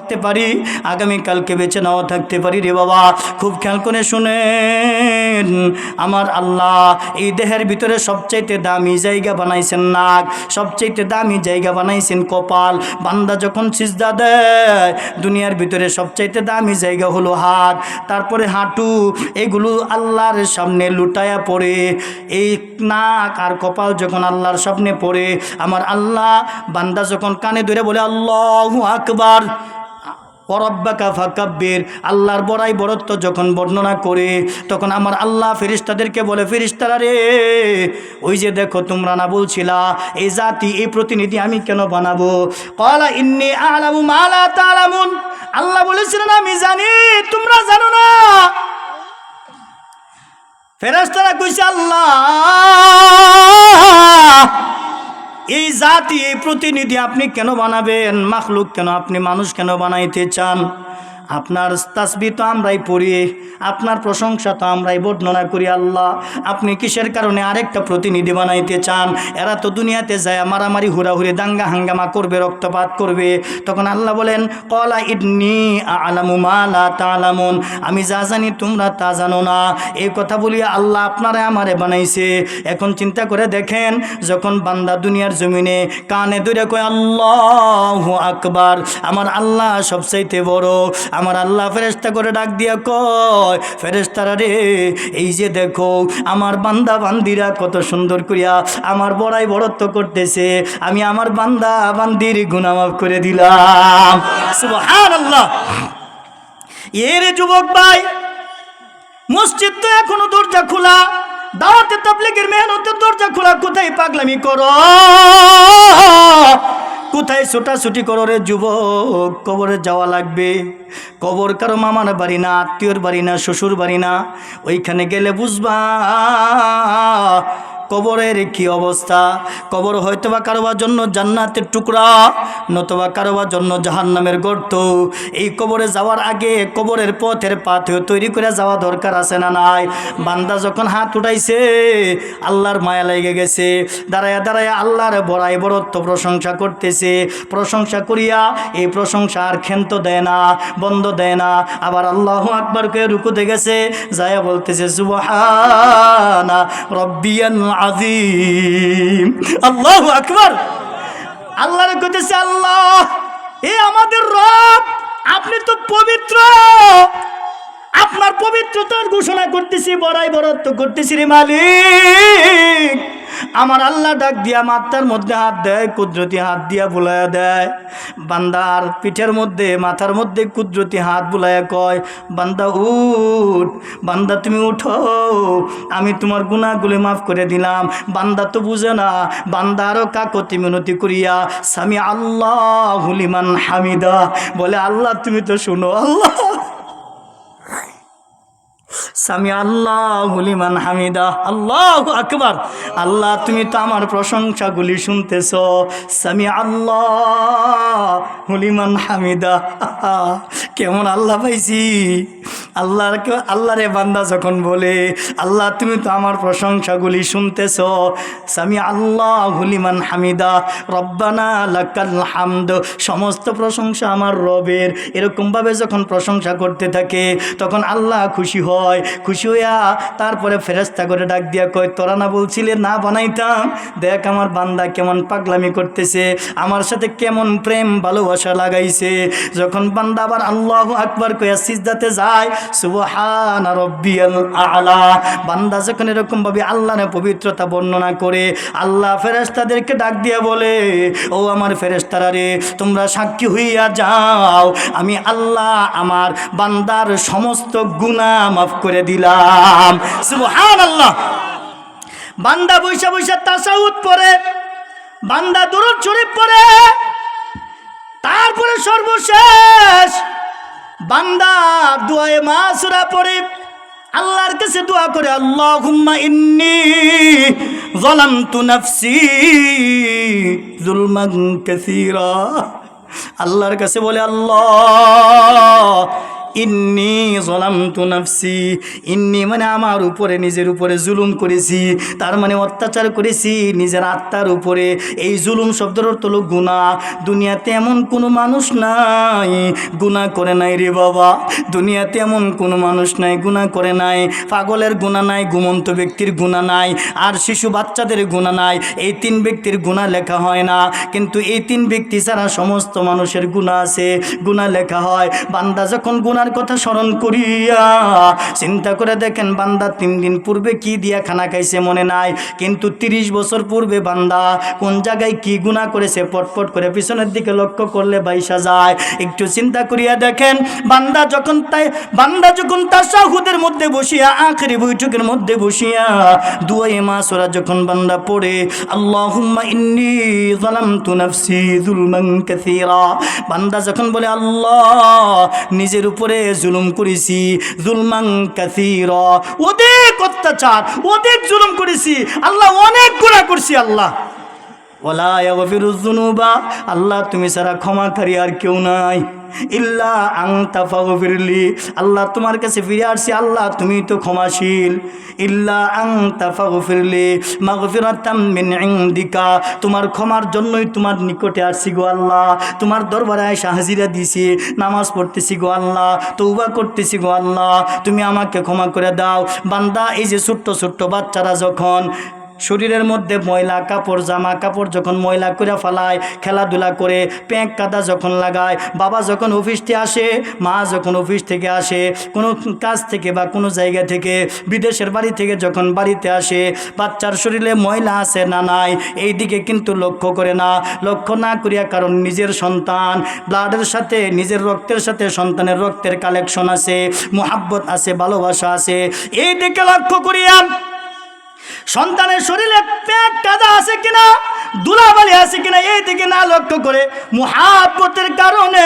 থাকতে পারি, আগামীকালকে বেঁচে নাও থাকতে পারি রে বাবা। খুব খেয়াল করে শুনেন, আমার আল্লাহ এই দেহের ভিতরে সবচাইতে দামি জায়গা বানাইছেন নাক, সবচাইতে দামি জায়গা বানাইছেন কপাল। বান্দা যখন সিজদা দেয়, দুনিয়ার ভিতরে সবচাইতে দামি জায়গা হলো হাত, তারপরে হাঁটু, এগুলো আল্লাহর সামনে লুটায়া পড়ে। এই নাক আর কপাল যখন আল্লাহর সামনে পড়ে, আমার আল্লাহ বান্দা যখন কানে ধরে বলে আল্লাহু আকবার, ওয়ারাব্বাকা ফাকাব্বির, আল্লাহর বড়াই বড়ত্ব যখন বর্ণনা করে, তখন আমার আল্লাহ ফেরেশতাদেরকে বলে, ফেরেশতারা রে, ওই যে দেখো তোমরা না বলছিলা এই জাতি, এই প্রতিনিধি আমি কেন বানাবো? ক্বালা ইন্নী আ'লামু মা লা তা'লামুন, আল্লাহ বলেছিলেন আমি জানি তোমরা জানো না। ফেরেশতারা কইছে আল্লাহ এই জাতি, এই প্রতিনিধি আপনি কেন বানাবেন? মাখলুক কেন, আপনি মানুষ কেন বানাইতে চান? আপনার তাসবিহ তো আমরাই পড়ি, আপনার প্রশংসা তো আমরাই বর্ণনা করি। আল্লাহ আপনি কিসের কারণে আরেকটা প্রতিনিধি বানাইতে চান? এরা তো দুনিয়াতে যায় মারামারি হুড়াহুড়ি দাঙ্গা হাঙ্গামা করবে, রক্তপাত করবে। তখন আল্লাহ বলেন ক্বালা ইন্নী আ'লামু মা লা তা'লামুন, আমি যা জানি তোমরা তা জানো না। এই কথা বলিয়া আল্লাহ আপনারে আমারে বানাইছে। এখন চিন্তা করে দেখেন, যখন বান্দা দুনিয়ার জমিনে কানে ধরে কয় আল্লাহু আকবার, আমার আল্লাহ সবচাইতে বড়, আমার আল্লাহ ফেরেশতা করে ডাক দিয়া কয়, ফেরেশতারা রে, এই যে দেখো আমার বান্দা বান্দিরা কত সুন্দর করিয়া আমার বড়াই বড়ত্ব করতেছে, আমি আমার বান্দা বান্দির গুনাহ মাফ করে দিলাম। সুবহানাল্লাহ। এর যুবক ভাই, মসজিদ তো এখনো দরজা খোলা, দাওয়াতে তাবলীগের মেহনতের দরজা খোলা, কোথায় পাগলামি করো, কোথায় ছোটাছুটি করো রে যুবক? কবরে যাওয়া লাগবে। কবর কারো মামার বাড়ি না, আত্মীয়র বাড়ি না, শ্বশুর বাড়ি না। ওইখানে গেলে বুঝবা কবরের কি অবস্থা। কবর হয়তোবা কারোবার জন্য জান্নাতের টুকরা, নতবা কারোবার জন্য জাহান্নামের গর্ত। এই কবরে যাওয়ার আগে কবরের পথের পাথেও তৈরি করে যাওয়া দরকার আছে না নাই? বান্দা যখন হাত উঠাইছে, আল্লাহর মায়া লেগে গেছে, দাঁড়ায়া দাঁড়ায়া আল্লাহর বড়াই বড়ত্ব প্রশংসা করতেছে। প্রশংসা করিয়া এই প্রশংসা আর ক্ষান্ত দেয় না, বন্ধ দেয় না। আবার আল্লাহু আকবার কে রুকুতে গেছে, যায়া বলতেছে সুবহানা রব্বিয়াল আযীম, আল্লাহু আকবার। আল্লাহর কইতেছে আল্লাহ, এ আমাদের রব, আপনি তো পবিত্র, আপনার পবিত্রতার ঘোষণা করতেছি, বড়াই বড়ত্ব করতেছি রে মালিক। আমার আল্লাহ ডাক দিয়া মাথার মধ্যে হাত দেয়, কুদরতি হাত দিয়া বুলাইয়া দেয়। বান্দার পিঠের মধ্যে, মাথার মধ্যে কুদরতি হাত বুলাইয়া কয়, বান্দা উঠ, বান্দা তুমি উঠো, আমি তোমার গুনাহগুলি মাফ করে দিলাম। বান্দা তো বুঝে না, বান্দা আরো কাকতি মিনতি করিয়া সামি আল্লাহু লিমান হামিদা বলে, আল্লাহ তুমি তো শুনো, আল্লাহ সামি আল্লাহু লিমান হামিদা, আল্লাহু আকবার। আল্লাহ তুমি তো আমার প্রশংসাগুলি শুনতেছ, সামি আল্লাহু লিমান হামিদা। কেমন আল্লাহ পাইছি। আল্লাহরে বান্দা যখন বলে, আল্লাহ তুমি তো আমার প্রশংসাগুলি শুনতেছ, সামি আল্লাহু লিমান হামিদা, রব্বানা লাকাল হামদ, সমস্ত প্রশংসা আমার রবের। এরকমভাবে যখন প্রশংসা করতে থাকে, তখন আল্লাহ খুশি হয়। খুশি হইয়া তারপরে ফেরেশতা করে ডাক দিয়া কয়, তোরা না বলছিলে না বানাইতাম? দেখ আমার বান্দা কেমন পাগলামি করতেছে, আমার সাথে কেমন প্রেম ভালোবাসা লাগাইছে। যখন বান্দা আবার আল্লাহু আকবার কইয়া সিজদাতে যায়, সুবহানা রব্বিয়াল আ'লা, বান্দা যখন এরকম ভাবে আল্লাহর পবিত্রতা বর্ণনা করে, আল্লাহ ফেরেশতাদেরকে ডাক দিয়া বলে, ও আমার ফেরেশতারা রে, তোমরা সাক্ষী হইয়া যাও, আমি আল্লাহ আমার বান্দার সমস্ত গুনাহ মাফ করে দিলাম। সুবহানাল্লাহ। বান্দা বৈশা বৈশা তাশাহুদ পড়ে, বান্দা দুরূদ শরীফ পড়ে, তারপরে সর্বশেষ বান্দা দুআয়ে মাসুরা পড়ে, আল্লাহর কাছে দোয়া করে, আল্লাহুম্মা ইন্নী যালামতু নাফসি যুলমান কাসীরা। আল্লাহর কাছে বলে, আল্লাহ ইন্নী যালামতু নাফসি, ইন্নী মানে আমার উপরে, নিজের উপরে জুলুম করেছি, তার মানে অত্যাচার করেছি নিজের আত্মার উপরে। এই জুলুম শব্দের অর্থ হলো গুনাহ। দুনিয়াতে এমন কোনো মানুষ নাই গুনাহ করে নাই রে বাবা, দুনিয়াতে এমন কোনো মানুষ নাই গুনাহ করে নাই। পাগলের গুনাহ নাই, ঘুমন্ত ব্যক্তির গুনাহ নাই, আর শিশু বাচ্চাদের গুনাহ নাই। এই তিন ব্যক্তির গুনাহ লেখা হয় না, কিন্তু এই তিন ব্যক্তি ছাড়া সমস্ত মানুষের গুনাহ আছে, গুনাহ লেখা হয়। বান্দা যখন গুনার কথা স্মরণ করিয়া চিন্তা করে দেখেন, বান্দা 3 দিন পূর্বে কি দিয়া খানা খাইছে মনে নাই, কিন্তু 30 বছর পূর্বে বান্দা কোন জায়গায় কি গুনাহ করেছে পটপট করে পিছনের দিকে লক্ষ্য করলে বাইসা যায়। একটু চিন্তা করিয়া দেখেন, বান্দা যখন তাশাহুদের মধ্যে বসিয়া, আখেরি বৈঠকের মধ্যে বসিয়া দুয়ায়ে মাসুরা যখন বান্দা পড়ে, আল্লাহুম্মা ইন্নী যালামতু নাফসি যুলমান কাসীরা, বান্দা যখন বলে আল্লাহ নিজের উপরে জুলুম করেছি, যুলমান কাসীরা, অধিক অত্যাচার, অধিক জুলুম করেছি আল্লাহ, অনেক গুনাহ করছি আল্লাহ। ওয়ালা ইয়াগফিরুয যুনুবা, আল্লাহ তুমি ছাড়া ক্ষমাকারী আর কেউ নাই। ইল্লা আনতা ফাগফিরলি, আল্লাহ তোমার কাছে ফিরে আসছি, আল্লাহ তুমি তো ক্ষমাশীল। ইল্লা আনতা ফাগফিরলি মাগফিরাতাম মিন ইনদিকা, তোমার ক্ষমার জন্যই তোমার নিকটে আসছি গো আল্লাহ, তোমার দরবারে এসে হাজিরা দিছি, নামাজ পড়তেছি গো আল্লাহ, তওবা করতেছি গো আল্লাহ, তুমি আমাকে ক্ষমা করে দাও। বান্দা এই যে ছোট্ট ছোট্ট বাচ্চারা যখন শরীরের মধ্যে ময়লা কাপড়, জামা কাপড় যখন ময়লা করে ফেলায়, খেলাধুলা করে প্যাঁক কাদা যখন লাগায়, বাবা যখন অফিস থেকে আসে, মা যখন অফিস থেকে আসে, কোনো কাজ থেকে বা কোনো জায়গা থেকে, বিদেশের বাড়ি থেকে যখন বাড়িতে আসে, বাচ্চার শরীরে ময়লা আছে না নাই এই দিকে কিন্তু লক্ষ্য করে না। লক্ষ্য না করিয়া, কারণ নিজের সন্তান, ব্লাডের সাথে, নিজের রক্তের সাথে সন্তানের রক্তের কালেকশন আছে, মুহাব্বত আছে, ভালোবাসা আছে, এই দিকে লক্ষ্য করিয়া সন্তানের শরীরে পেট কাদা আছে কিনা, ধুলাবালি আছে কিনা এই দিকে না লক্ষ্য করে মুহাব্বতের কারণে,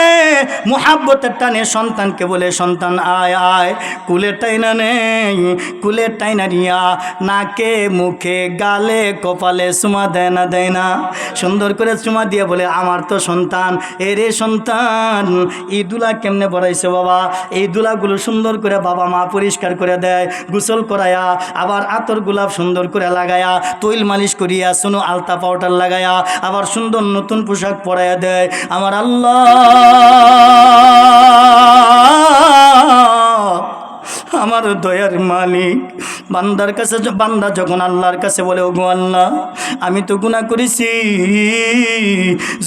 মুহাব্বতের টানে সন্তানকে বলে, সন্তান আয় আয়, কুলে টাইনা নেই, কুলে টাইনা নিয়া নাকে মুখে গালে কপালে চুমা দেয় না, সুন্দর করে চুমা দিয়ে বলে আমার তো সন্তান, এরে সন্তান এই দুলা কেমনে বড়াইছে বাবা, এই দুলাগুলো সুন্দর করে বাবা মা পরিষ্কার করে দেয়, গোসল করায়া, আবার আতর গোলাপ সুন্দর করে লাগায়া, তৈল মালিশ করিয়া, সোনো আলতা পাউডার লাগায়া, আবার সুন্দর নতুন পোশাক পরাইয়া দেয়। আমার আল্লাহ, আমার দয়ার মালিক, বান্দার কাছে, বান্দা যখন আল্লাহর কাছে বলে, ও গো আল্লাহ আমি তো গুনাহ করেছি,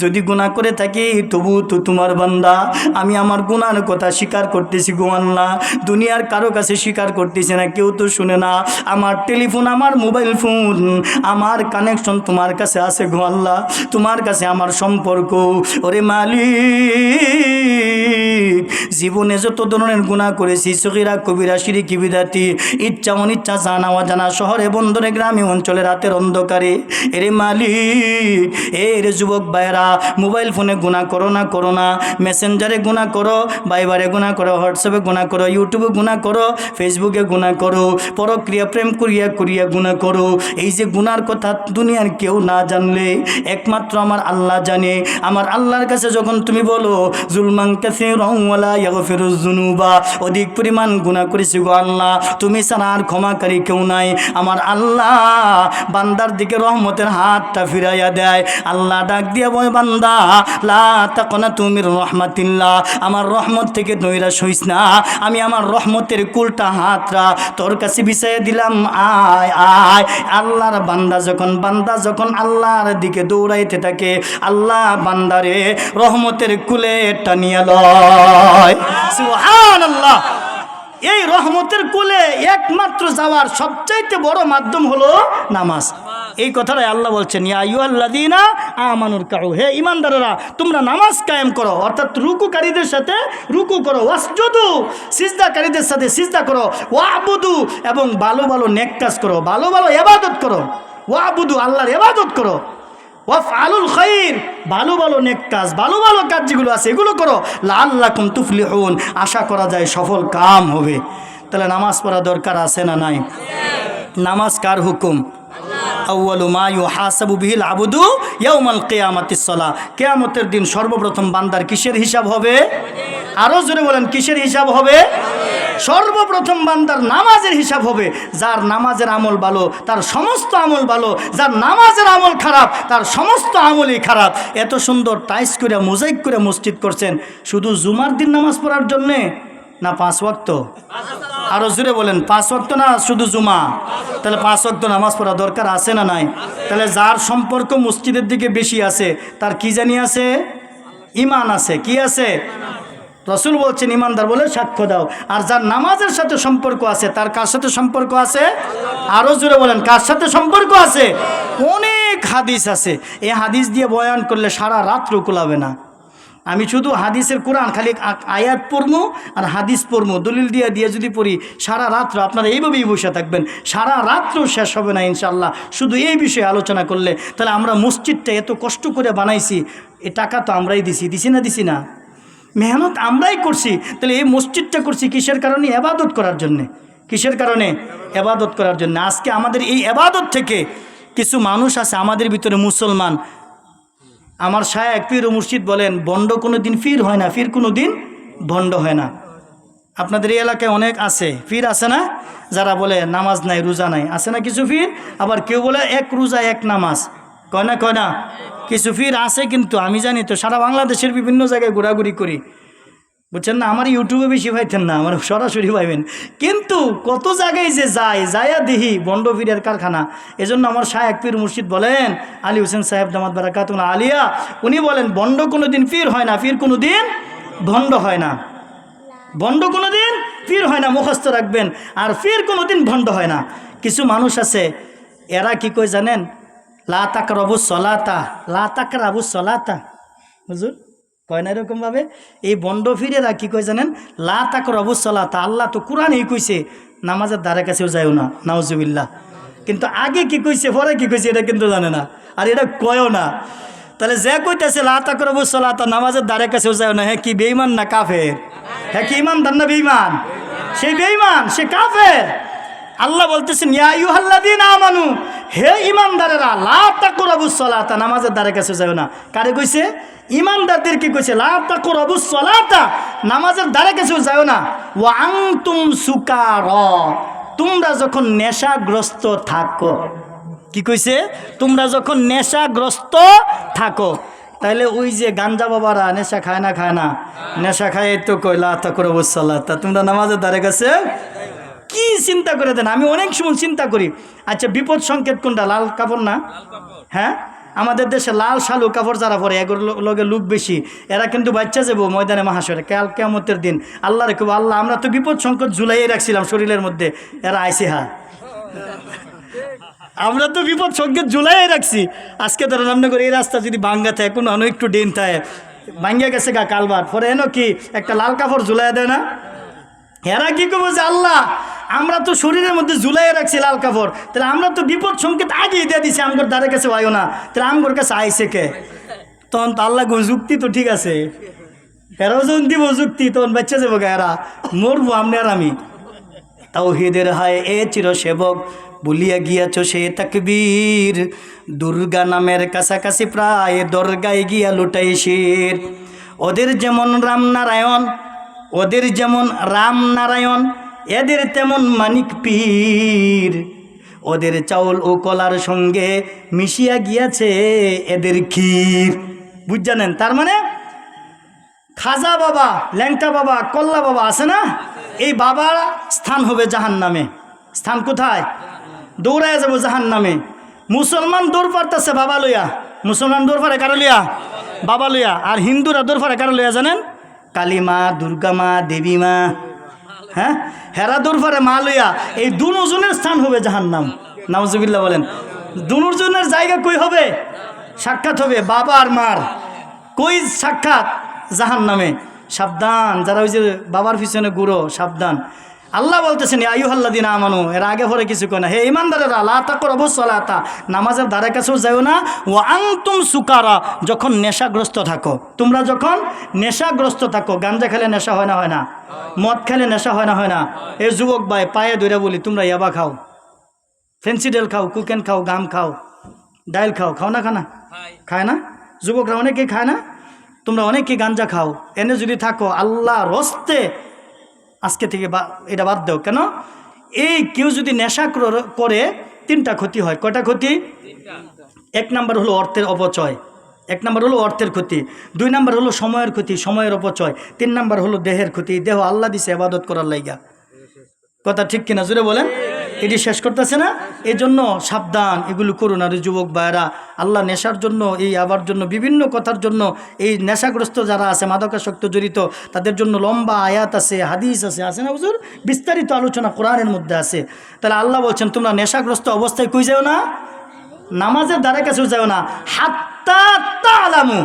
যদি গুনাহ করে থাকি তবু তো তোমার বান্দা, আমি আমার গুনার কথা স্বীকার করতেছি গো আল্লাহ, দুনিয়ার কারো কাছে স্বীকার করতেছি না, কেউ তো শুনে না, আমার টেলিফোন, আমার মোবাইল ফোন, আমার কানেকশন তোমার কাছে আছে গো আল্লাহ, তোমার কাছে আমার সম্পর্ক। ওরে মালিক, জীবনে যত ধরনের গুনাহ করেছি, সগীরা কবিরা শিরকি বিদাতি, ইচ্ছা অনিচ্ছা, জানা অজানা, শহরে বন্দরে গ্রামে অঞ্চলে রাতের অন্ধকারে, এরে মালিক, এরে যুবক ভাইরা, মোবাইল ফোনে গুনাহ করো না, মেসেঞ্জারে গুনাহ করো, ভাইবারে গুনাহ করো, হোয়াটসঅ্যাপে গুনাহ করো, ইউটিউবে গুনাহ করো, ফেসবুকে গুনাহ করো, পরক্রিয়া প্রেম করিয়া গুনাহ করো। এই যে গুনার কথা দুনিয়ার কেউ না জানলে একমাত্র আমার আল্লাহ জানে। আমার আল্লাহর কাছে যখন তুমি বলো যুলমান কাসীরান ওয়ালা ইয়াগফিরুয যুনুবা, অধিক পরিমাণ গুনাহ করেছি গো আল্লাহ, তুমি ছাড়া আর ক্ষমাকারী কেউ নাই, আমার আল্লাহ বান্দার দিকে রহমতের হাতটা ফিরাইয়া দেয়। আল্লাহ ডাক দিয়ে বলে, বান্দা লা তাকনাতু মির রাহমাতিল্লাহ, আমার রহমত থেকে নৈরাশ হইস না, আমি আমার রহমতের কুলটা হাতটা তোর কাছে বিছাইয়া দিলাম, আয় আয়। আল্লাহর বান্দা যখন আল্লাহর দিকে দৌড়াইতে থাকে, আল্লাহ বান্দারে রহমতের কুলে টানিয়া লয়। সুবহানাল্লাহ। এই রহমতের কোলে একমাত্র যাওয়ার সবচাইতে বড় মাধ্যম হলো নামাজ। এই কথাটাই আল্লাহ বলছেন, ইয়া আইয়ুহাল্লাযীনা আমানুর কাউ, হে ঈমানদারেরা তোমরা নামাজ কায়েম করো, অর্থাৎ রুকুকারীদের সাথে রুকু করো, ওয়াসজুদু সিজদাকারীদের সাথে সিজদা করো, ওয়াবুদু এবং ভালো ভালো নেক কাজ করো, ভালো ভালো ইবাদত করো, ওয়াবুদু আল্লাহর ইবাদত করো, ওয়াফআলুল খায়র ভালো ভালো নেক কাজ, ভালো ভালো কাজ যেগুলো আছে এগুলো করো, লাআল্লাকুম তুফলিহুন আশা করা যায় সফল কাম হবে। তাহলে নামাজ পড়া দরকার আছে না নাই? নামাজ কার হুকুম? আউয়ালু মা ইউহাসাবু বিহিল আবদু ইয়াউমাল কিয়ামাতিস সালাহ, কিয়ামতের দিন সর্বপ্রথম বান্দার কিসের হিসাব হবে? আরো জোরে বলেন কিসের হিসাব হবে? সর্বপ্রথম বান্দার নামাজের হিসাব হবে। যার নামাজের আমল ভালো তার সমস্ত আমল ভালো, যার নামাজের আমল খারাপ তার সমস্ত আমলই খারাপ। এত সুন্দর টাইস করে মোজাইক করে মসজিদ করছেন শুধু জুমার দিন নামাজ পড়ার জন্যে না 5 ওয়াক্ত? আরো জোরে বলেন 5 ওয়াক্ত না শুধু জুমা? তাহলে 5 ওয়াক্ত নামাজ পড়া দরকার আছে না নাই? তাহলে যার সম্পর্ক মসজিদের দিকে বেশি আছে তার কি জানি আছে? ঈমান আছে। কি আছে? রাসূল বলছেন ঈমানদার বলে সাক্ষ্য দাও। আর যার নামাজের সাথে সম্পর্ক আছে তার কার সাথে সম্পর্ক আছে? আরো জোরে বলেন কার সাথে সম্পর্ক আছে? অনেক হাদিস আছে, এই হাদিস দিয়ে বয়ান করলে সারা রাত্র কুলাবে না। আমি শুধু হাদিসের কোরআন খালি আয়াত পড়বো আর হাদিস পড়বো, দলিল দিয়ে দিয়ে যদি পড়ি সারা রাত্র আপনারা এইভাবেই বসে থাকবেন, সারা রাত্র শেষ হবে না ইনশাল্লাহ শুধু এই বিষয়ে আলোচনা করলে। তাহলে আমরা মসজিদটা এত কষ্ট করে বানাইছি, এ টাকা তো আমরাই দিছি না? মেহনত আমরাই করছি। তাহলে এই মসজিদটা করছি কিসের কারণে? এবাদত করার জন্যে। কিসের কারণে? এবাদত করার জন্য। আজকে আমাদের এই এবাদত থেকে কিছু মানুষ আছে আমাদের ভিতরে মুসলমান, আমার শায়েখ পীর ও মুর্শিদ বলেন বন্ড কোনো দিন ফির হয় না, ফির কোনো দিন ভণ্ড হয় না। আপনাদের এই এলাকায় অনেক আছে ফির, আছে না? যারা বলে নামাজ নাই রোজা নাই, আছে না কিছু ফির? আবার কেউ বলে এক রোজা এক নামাজ, কয় না কিছু ফির আছে। কিন্তু আমি জানি তো সারা বাংলাদেশের বিভিন্ন জায়গায় ঘোরাঘুরি করি, বুঝছেন না? আমার ইউটিউবে বেশি পাইতেন না, আমার সরাসরি পাইবেন। কিন্তু কত জায়গায় যে যায়া দিহি বন্ড ফিরের কারখানা। এজন্য আমার শায়েখ পীর মুর্শিদ বলেন, আলী হোসেন সাহেব দামাত বারাকাতুহু আলিয়া, উনি বলেন বন্ড কোনো দিন ফির হয় না, ফির কোনো দিন ভণ্ড হয় না। ভণ্ড কোনো দিন ফির হয় না, মুখস্থ রাখবেন। আর ফির কোনো দিন ভণ্ড হয় না। কিছু মানুষ আছে এরা কি কয় জানেন? লা তাকরাবুস সলাতা, লা তাকরাবুস সলাতা, হুজুর কয় না এরকমভাবে? এই বন্ড ফিরেরা কি কয় জানেন? লা তাকরাবুস সলাতা, আল্লাহ তো কোরআনেই কইছে নামাজের ধারে কাছেও যায়ও না, নাউজুবিল্লাহ। কিন্তু আগে কি কইছে পরে কি কইছে এটা কিন্তু জানে না, আর এটা কয়ও না। তাহলে যে কইতেছে লা তাকরাবুস সলাতা, নামাজের ধারে কাছেও যায়ও না, হ্যাঁ কি বেঈমান না কাফের? হ্যাঁ কি ইমানদার না বেঈমান? সেই বেঈমান, সে কাফের। আল্লাহ বলতেছেন ইয়া আইয়ুহাল্লাযীনা আমানু, হে ঈমানদারেরা, লা তাকরাবুস সালাতা, নামাজের ধারে কাছে যাও না। কারে কইছে? ঈমানদারদেরকে কইছে লা তাকরাবুস সালাতা, নামাজের ধারে কাছে যাও না। ওয়া আনতুম সুকারা, তোমরা যখন নেশাগ্রস্ত থাকো। কি কইছে? তোমরা যখন নেশাগ্রস্ত থাকো। তাহলে ওই যে গাঞ্জা বাবারা নেশা খায় না? নেশা খায় তো কই লা তাকরাবুস সালাতা, তোমরা নামাজের ধারে কাছে কি চিন্তা করে দেন। আমি অনেক সময় চিন্তা করি, আচ্ছা বিপদ সংকেত কোনটা? লাল কাপড় না? হ্যাঁ, আমাদের দেশে লাল শালু কাপড় যারা পরে এগুলো লগে লোক বেশি, এরা কিন্তু বাচ্চা যাবো ময়দানে মাহাশরে কিয়ামতের দিন। আল্লাহ রেখে আল্লাহ আমরা তো বিপদ সংকেত ঝুলাইয়ে রাখছিলাম শরীরের মধ্যে, এরা আইসে আমরা তো বিপদ সংকেত ঝুলাইয়ে রাখছি। আজকে ধরো রান্না করে এই রাস্তা যদি ভাঙ্গা থাকে, কোনো একটু ডেন থাকে, ভাঙ্গিয়া গেছে গা কালবার, পরে এনো কি একটা লাল কাপড় ঝুলাই দেয় না? এরা কি করবো যে আল্লাহ আমরা তো শরীরের মধ্যে ঝুলাইয়ে রাখছি লাল কাপড়, তাহলে আমরা তো বিপদ সংকেত আগেই দিয়ে দিছি, আমগোর দ্বারের কাছে আইও না, তাহলে আমগোর কাছে আইসে কে? তখন তো আল্লাহ যুক্তি তো ঠিক আছে, এরাও যখন দিব যুক্তি তখন বাচ্চা যাবো গা, এরা মরবো আপনি আর আমি। তাওহীদের হায় এ চির সেবক, বলিয়া গিয়াছ সে তাকবীর, দুর্গা নামের কাছাকাছি প্রায় দরগায় গিয়া লুটাই শির। ওদের যেমন রাম নারায়ণ, এদের তেমন মানিক পীর। ওদের চাউল ও কলার সঙ্গে মিশিয়া গিয়াছে এদের ক্ষীর। বুঝ জানেন? তার মানে খাজা বাবা, ল্যাংটা বাবা, কল্লা বাবা আছে না, এই বাবার স্থান হবে জাহান্নামে। স্থান কোথায়? দৌড়ায় যাবো জাহান্নামে। মুসলমান দৌড় পারতেছে বাবা লইয়া, মুসলমান দৌড় পারে কারো লইয়া? বাবা লইয়া। আর হিন্দুরা দৌড় পারে কারো লইয়া জানেন? কালী মা, দুর্গা মা, দেবী মা, হ্যাঁ, হেরা দৌড় পারে মা লইয়া। এই দুজনের স্থান হবে জাহান্নাম। নাউজুবিল্লাহ বলেন। দুজনের জায়গা কই হবে? সাক্ষাৎ হবে বাবা আর মার। কই সাক্ষাৎ? জাহান্নামে। সাবধান যারা ওই যে বাবার পিছনে ঘুরো, সাবধান। আল্লাহ বলতেছেন ইয়া আইয়ুহাল্লাযীনা আমানু, এর আগে পরে কিছু কয় না। হে ঈমানদারেরা, লা তাকরাবুস সালাতা, নামাজের ধারে কাছেও যাও না। ওয়া আনতুম সুকারা, যখন নেশাগ্রস্ত থাকো। তোমরা যখন নেশাগ্রস্ত থাকো, গাঞ্জা খেলে নেশা হয় না? মদ খেলে নেশা হয় না? এই যুবক ভাই পায়ে ধরে বলি, তোমরা ইয়াবা খাও, ফেন্সিডেল খাও, কুকেন খাও, গাম খাও, ডাইল খাও, খাও না? খায় না? যুবকরা অনেকেই খায় না? তোমরা অনেকে গাঞ্জা খাও, এনে যদি থাকো আল্লাহ রস্তে আজকে থেকে এটা বাদ দাও। কেন? এই কেউ যদি নেশা করে 3টা ক্ষতি হয়। কয়টা ক্ষতি? 1 নাম্বার হলো অর্থের অপচয়, 1 নাম্বার হলো অর্থের ক্ষতি, 2 নাম্বার হলো সময়ের ক্ষতি, সময়ের অপচয়, 3 নাম্বার হলো দেহের ক্ষতি। দেহ আল্লাহ দিছে ইবাদত করার লাইগা। কথা ঠিক কিনা জোরে বলেন? এটি শেষ করতেছে না? এই জন্য সাবধান, এগুলো করুন। আর যুবক ভাইয়েরা, আল্লাহ নেশার জন্য, এই আবার জন্য, বিভিন্ন কথার জন্য, এই নেশাগ্রস্ত যারা আছে, মাদকাসক্ত জড়িত, তাদের জন্য লম্বা আয়াত আছে, হাদিস আছে না হুজুর? বিস্তারিত আলোচনা কোরআনের মধ্যে আছে। তাহলে আল্লাহ বলছেন তোমরা নেশাগ্রস্ত অবস্থায় কই যাও না? নামাজের দ্বারা কাছেও যাও না। হাত্তা তা'লামু,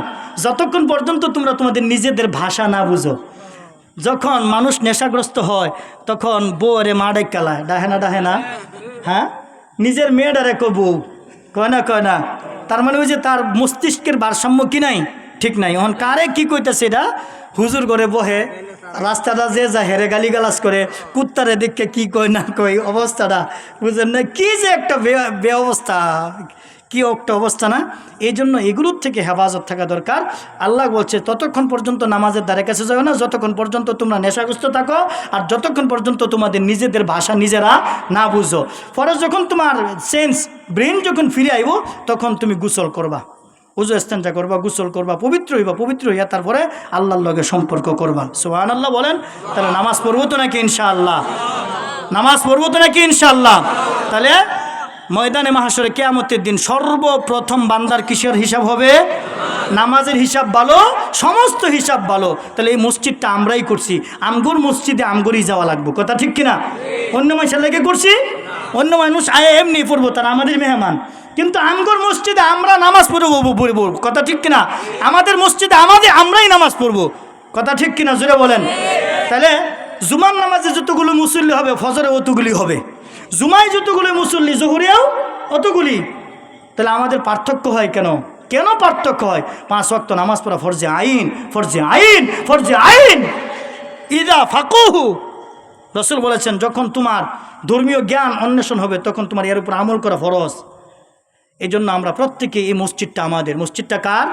যতক্ষণ পর্যন্ত তোমরা তোমাদের নিজেদের ভাষা না বুঝো। যখন মানুষ নেশাগ্রস্ত হয় তখন বউরে মা ডাকালায়, ডাহে না? হ্যাঁ, নিজের মেয়েটারে কো বউ কয় না। তার মানে ওই যে তার মস্তিষ্কের ভারসাম্য কি নাই, ঠিক নাই। এখন কারে কি কইতেছে এটা? হুজুর করে বহে, রাস্তাটা যে যা হেরে গালিগালাজ করে, কুত্তারে দেখে কি কয় না কই, অবস্থাটা বুঝেন না? কি যে একটা অবস্থা, কি একটা অবস্থা না? এই জন্য এগুলোর থেকে হেফাজত থাকা দরকার। আল্লাহ বলছে ততক্ষণ পর্যন্ত নামাজের দ্বারে কাছে যাবে না যতক্ষণ পর্যন্ত তোমরা নেশাগ্রস্ত থাকো, আর যতক্ষণ পর্যন্ত তোমাদের নিজেদের ভাষা নিজেরা না বুঝো। পরে যখন তোমার সেন্স ব্রেন যখন ফিরে আইব, তখন তুমি গোসল করবা, উজু ইস্তেঞ্জা করবা, গোসল করবা, পবিত্র হইয়া তারপরে আল্লাহর লগে সম্পর্ক করবা। সুবহানাল্লাহ বলেন। তাহলে নামাজ পড়বো তো নাকি ইনশাআল্লাহ? নামাজ পড়বো তো নাকি ইনশাআল্লাহ? তাহলে ময়দানে মাহশরে কিয়ামতের দিন সর্বপ্রথম বান্দার কিসের হিসাব হবে? নামাজের হিসাব ভালো, সমস্ত হিসাব ভালো। তাহলে এই মসজিদটা আমরাই করছি, আমগর মসজিদে আমগরই যাওয়া লাগবে। কথা ঠিক কিনা? অন্য মানুষের লেগে করছি? অন্য মানুষ আয় এমনি পড়বো, তারা আমাদের মেহমান। কিন্তু আমগর মসজিদে আমরা নামাজ পড়বো। কথা ঠিক কিনা? আমাদের মসজিদে আমরাই নামাজ পড়বো। কথা ঠিক কিনা জোরে বলেন। তাহলে জুমার নামাজে যতগুলো মুসল্লি হবে, ফজরে অতগুলি হবে। জুমায় যতগুলো মুসল্লি, জোহরেও অতগুলি। তাহলে আমাদের পার্থক্য হয় কেন? কেন পার্থক্য হয়? 5 ওয়াক্ত নামাজ পড়া ফরজে আইন। ইদা ফাকুহু, রাসূল বলেছেন যখন তোমার ধর্মীয় জ্ঞান অন্বেষণ হবে তখন তোমার এর উপর আমল করা ফরজ। এই জন্য আমরা প্রত্যেকে, এই মসজিদটা আমাদের। মসজিদটা কার?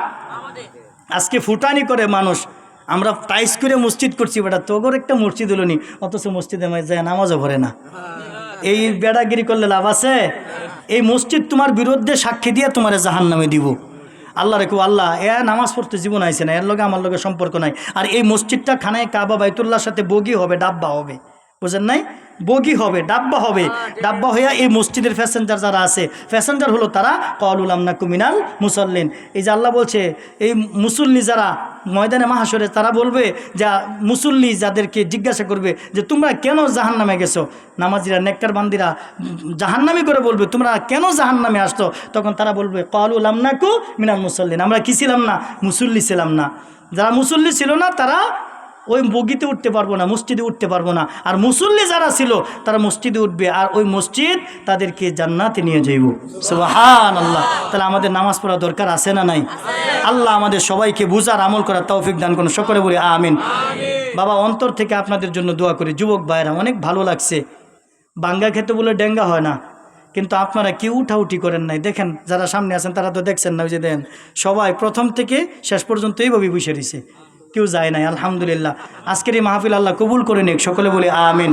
আজকে ফুটানি করে মানুষ, আমরা টাইস করে মসজিদ করছি, বেটা তোর একটা মসজিদ হলো নি, অথচ মসজিদে যায় নামাজও ভরে না। এই বেড়াগিরি করলে লাভ আছে? এই মসজিদ তোমার বিরুদ্ধে সাক্ষী দিয়ে তোমার জাহান্নামে দিব। আল্লাহ রেখো, আল্লাহ নামাজ পড়তে জীবন আইছে না, এর লগে আমার লগে সম্পর্ক নাই। আর এই মসজিদটা খানায় কাবা বাইতুল্লাহর সাথে বগি হবে, ডাব্বা হবে, বুঝেন নাই? বগি হবে, ডাব্বা হবে। ডাব্বা হইয়া এই মসজিদের প্যাসেঞ্জার যারা আছে, প্যাসেঞ্জার হলো তারা ক্বালু লাম নাকু মিনাল মুসাল্লিন। এই যে আল্লাহ বলছে এই মুসল্লি যারা ময়দানে মাহশরে, তারা বলবে যে মুসল্লি যাদেরকে জিজ্ঞাসা করবে যে তোমরা কেন জাহান্নামে গেছো, নামাজিরা নেককার বান্দিরা জাহান্নামী করে বলবে তোমরা কেন জাহান্নামে আসতো? তখন তারা বলবে ক্বালু লাম নাকু মিনাল মুসাল্লিন, আমরা কি ছিলাম না? মুসল্লি ছিলাম না। যারা মুসল্লি ছিল না তারা ওই বগিতে উঠতে পারবো না, মসজিদে উঠতে পারবো না। আর মুসল্লি যারা ছিল তারা মসজিদে উঠবে, আর ওই মসজিদ তাদেরকে জান্নাতে নিয়ে যাইব। সুবহানাল্লাহ। তাহলে আমাদের নামাজ পড়া দরকার আছে না নাই? আল্লাহ আমাদের সবাইকে বুঝার আমল করার তৌফিক দান করুন। সকলে বলি আমিন। বাবা, অন্তর থেকে আপনাদের জন্য দোয়া করি। যুবক ভাইরা, অনেক ভালো লাগছে। বাঙ্গা খেতে বলে ডেঙ্গা হয় না, কিন্তু আপনারা কেউ উঠাউঠি করেন নাই। দেখেন যারা সামনে আছেন তারা তো দেখছেন না, ওই যে দেন সবাই প্রথম থেকে শেষ পর্যন্ত এইভাবে বসে রয়েছে, কেউ যায় নাই। আলহামদুলিল্লাহ। আজকের এই মাহফিল আল্লাহ কবুল করে নিক। সকলে বলি আমিন।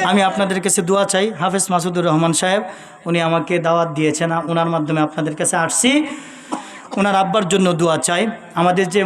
আমি আপনাদের কাছে দোয়া চাই। হাফেজ মাসুদুর রহমান সাহেব, উনি আমাকে দাওয়াত দিয়েছেন, ওনার মাধ্যমে আপনাদের কাছে আসছি। ওনার আব্বার জন্য দোয়া চাই। আমাদের যে